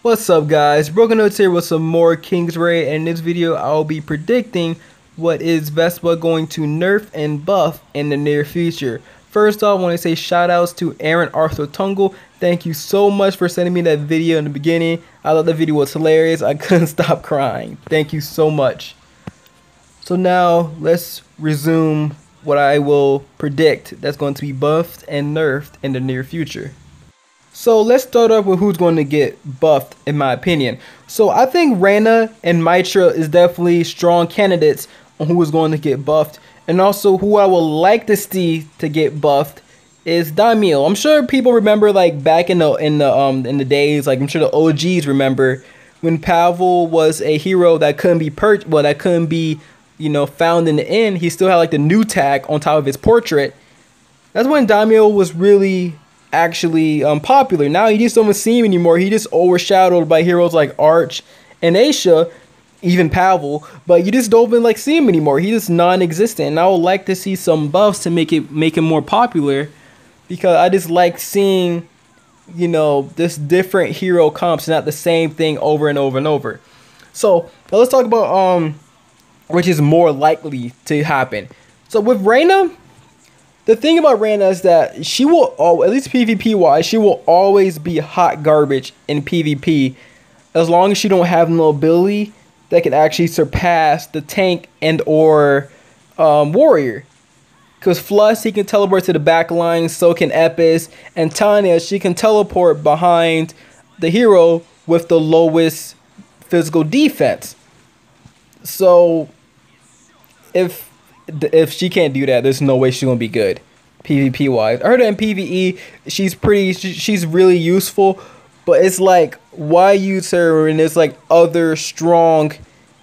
What's up guys, Broken Notes here with some more Kingsray, and in this video I'll be predicting what is Vespa going to nerf and buff in the near future. First off, I want to say shout outs to Aaron Arthur Tungle. Thank you so much for sending me that video in the beginning. I thought the video was hilarious. I couldn't stop crying. Thank you so much. So now let's resume what I will predict that's going to be buffed and nerfed in the near future. So let's start off with who's going to get buffed in my opinion. So I think Reina and Mitra is definitely strong candidates on who is going to get buffed. And also who I would like to see to get buffed is Daimyo. I'm sure people remember like back in the days, like I'm sure the OGs remember when Pavel was a hero that couldn't be found in the end. He still had like the new tag on top of his portrait. That's when Daimyo was really actually popular. Now you just don't see him anymore. He just overshadowed by heroes like Arch and Aisha, even Pavel, but you just don't even like see him anymore. He's just non-existent, and I would like to see some buffs to make him more popular, because I just like seeing, you know, this different hero comps, not the same thing over and over and over. So now let's talk about which is more likely to happen. So with Reina, the thing about Reina is that she will, at least PvP wise, she will always be hot garbage in PvP as long as she don't have no ability that can actually surpass the tank and or warrior. Because Fluss, he can teleport to the back line, so can Epis, and Tanya, she can teleport behind the hero with the lowest physical defense. So if she can't do that, there's no way she's gonna be good PvP wise. I heard in PvE she's really useful, but it's like, why use her when there's like other strong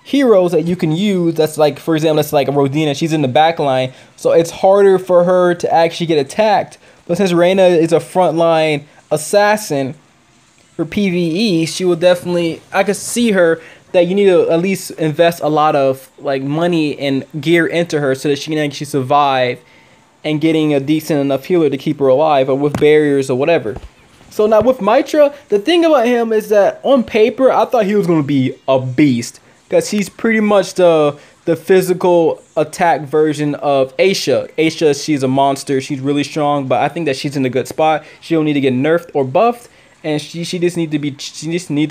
heroes that you can use? That's like, for example, that's like a Rodina. She's in the back line, so it's harder for her to actually get attacked. But since Reina is a frontline assassin for PvE, she will definitely, I could see her that you need to at least invest a lot of like money and gear into her so that she can actually survive, and getting a decent enough healer to keep her alive, or with barriers or whatever. So now with Mitra, the thing about him is that on paper I thought he was going to be a beast, because he's pretty much the physical attack version of Aisha. Aisha, she's a monster, she's really strong, but I think that she's in a good spot. She don't need to get nerfed or buffed, and she just need to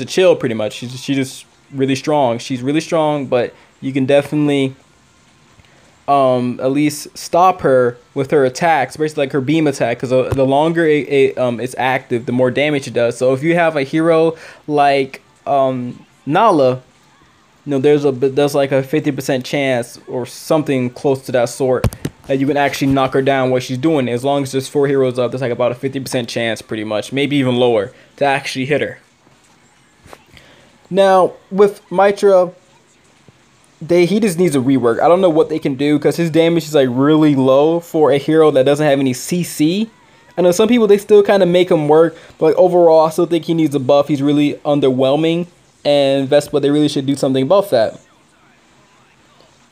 chill pretty much. She just really strong. She's really strong, but you can definitely at least stop her with her attacks, basically like her beam attack, because the longer it's active, the more damage it does. So if you have a hero like Nala, you know, there's like a 50% chance or something close to that sort that you can actually knock her down while she's doing it. As long as there's 4 heroes up, there's like about a 50% chance, pretty much, maybe even lower, to actually hit her. Now with Mitra, he just needs a rework. I don't know what they can do, because his damage is like really low for a hero that doesn't have any CC. I know some people, they still kind of make him work, but like overall I still think he needs a buff. He's really underwhelming, and Vespa, they really should do something about that.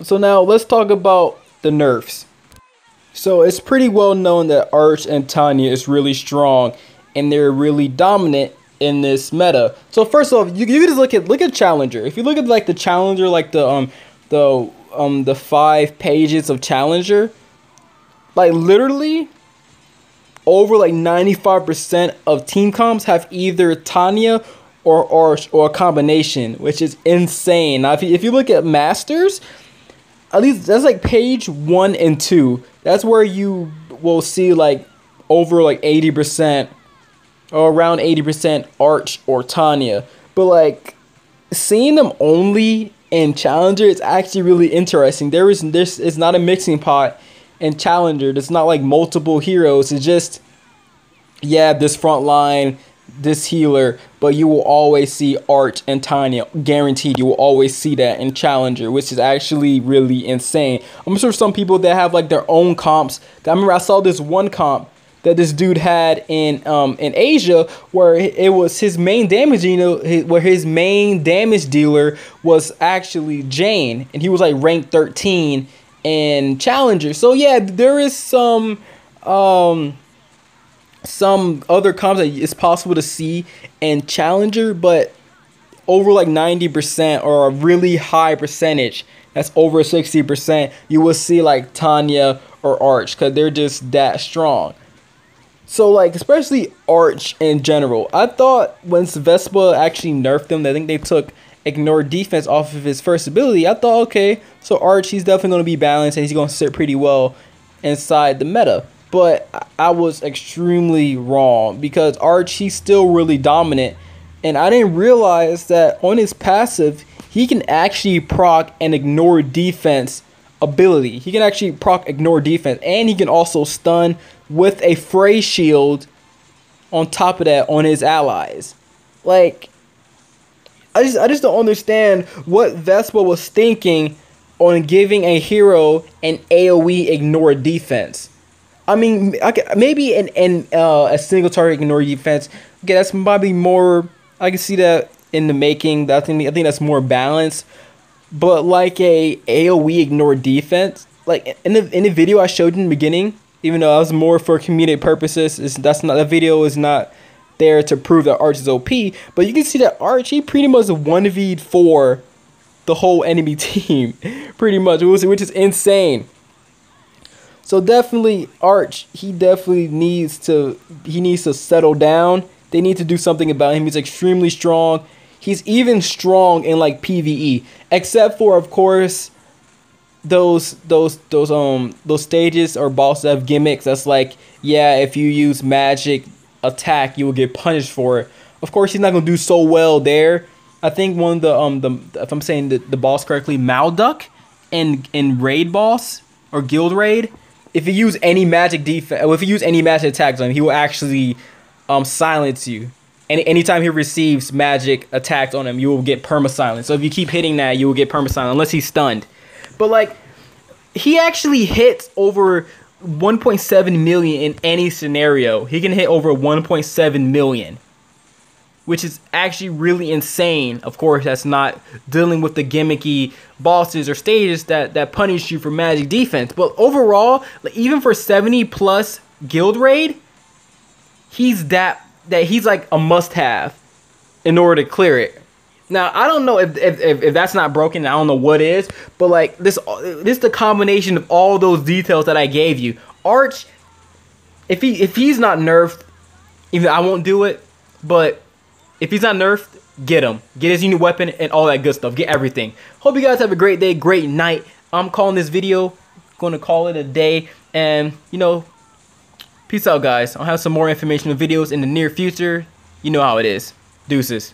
So now let's talk about the nerfs. So it's pretty well known that Arch and Tanya is really strong, and they're really dominant in this meta. So first off, you can just look at Challenger. If you look at like the Challenger, like the 5 pages of Challenger, like literally over like 95% of team comps have either Tanya or Arch, or a combination, which is insane. Now if you look at Masters, at least that's like page 1 and 2. That's where you will see like over like 80%, or around 80% Arch or Tanya. But like seeing them only in Challenger is actually really interesting. It's not a mixing pot in Challenger. There's not like multiple heroes. It's just, yeah, this front line, this healer, but you will always see Arch and Tanya, guaranteed. You will always see that in Challenger, which is actually really insane. I'm sure some people that have like their own comps. I remember I saw this one comp that this dude had in Asia, where it was his main damage, where his main damage dealer was actually Jane, and he was like ranked 13 in Challenger. So yeah, there is some other comps that it's possible to see in Challenger, but over like 90% or a really high percentage that's over 60%, you will see like Tanya or Arch, because they're just that strong. So like, especially Arch in general, I thought when Vespa actually nerfed him, I think they took ignore defense off of his first ability. I thought, okay, so Arch, he's definitely going to be balanced and he's going to sit pretty well inside the meta. But I was extremely wrong, because Arch, he's still really dominant. And I didn't realize that on his passive, he can actually proc and ignore defense ability. He can actually proc ignore defense, and he can also stun with a Fray shield on top of that on his allies. Like, I just don't understand what Vespa was thinking on giving a hero an AoE ignore defense. I mean, maybe a single target ignore defense. Okay, that's probably more. I can see that in the making. I think that's more balanced. But like a AoE ignore defense, like in the video I showed in the beginning, even though that was more for comedic purposes, that video is not there to prove that Arch is OP. But you can see that Arch, he pretty much 1v4 the whole enemy team, pretty much, which is insane. So definitely Arch, he definitely needs to settle down. They need to do something about him. He's extremely strong. He's even strong in like PvE, except for, of course, those stages or bosses that have gimmicks. That's like, yeah, if you use magic attack, you will get punished for it. Of course, he's not gonna do so well there. I think one of the if I'm saying the boss correctly, Malduck in raid boss or guild raid, if you use any magic defense, or if you use any magic attacks on him, he will actually silence you. Anytime he receives magic attacks on him, you will get perma-silence. So if you keep hitting that, you will get perma-silence unless he's stunned. But like, he actually hits over 1.7 million in any scenario. He can hit over 1.7 million, which is actually really insane. Of course, that's not dealing with the gimmicky bosses or stages that punish you for magic defense. But overall, like, even for 70 plus guild raid, he's he's like a must-have in order to clear it. Now, I don't know if that's not broken. I don't know what is, but like this the combination of all those details that I gave you. Arch, if he's not nerfed, even I won't do it. But if he's not nerfed, get him. Get his unique weapon and all that good stuff. Get everything. Hope you guys have a great day, great night. I'm calling this video, going to call it a day, and you know. Peace out, guys. I'll have some more informational videos in the near future. You know how it is. Deuces.